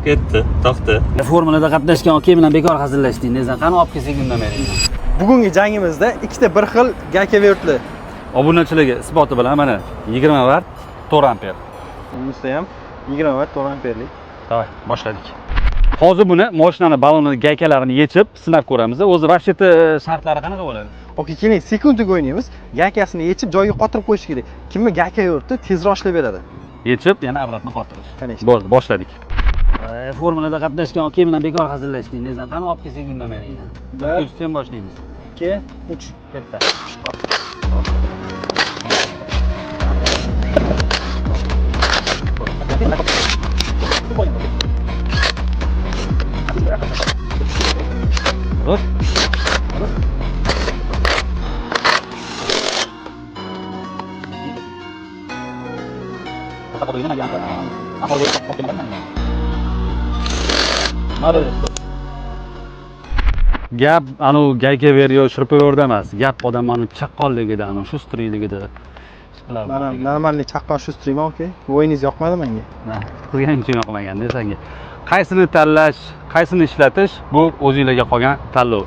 ketdi, to'xta. Formulada qatnashgan aka bilan bekor hazillashding. Nezan qani olib kelsak undamaydi. Bugungi jangimizda ikkita bir xil gaka vertli. Obunachiligi isboti bilan mana 20 vart 4 amper. Bunisi ham 20 vatt 4 amperlik. Davay, boshladik. Hozir buni mashinani balonini gaykalarini yechib sinab ko'ramiz. O'zi vashiti shartlari qanaqa bo'ladi? Okey, keling, sekundiga o'ynaymiz. Gakasini yechib joyiga qotirib qo'yish kerak. Kimni gaka yurti tezroq ishlab beradi. Yechib, yana obratni qotirish. Конечно. Bo'ldi, boshladik. Formulada qatnashgan aka bilan bekor hazillashding. Nezan qani olib kelsak undamaydi. 1 sen boshlaymiz. 2 3 ketdi. Dur. Gap anu gayka veriyor, shirpaverda emas. Gap odamning chaqqonligida, anu shustriyligida. Mana normalniy chaqqon shustriyman, okey. Bu o'yiningiz yoqmadi menga. Qilgan uchun yoqmagan desanga. Qaysini tanlash, qaysini ishlatish bu o'zingizlarga qolgan tanlov.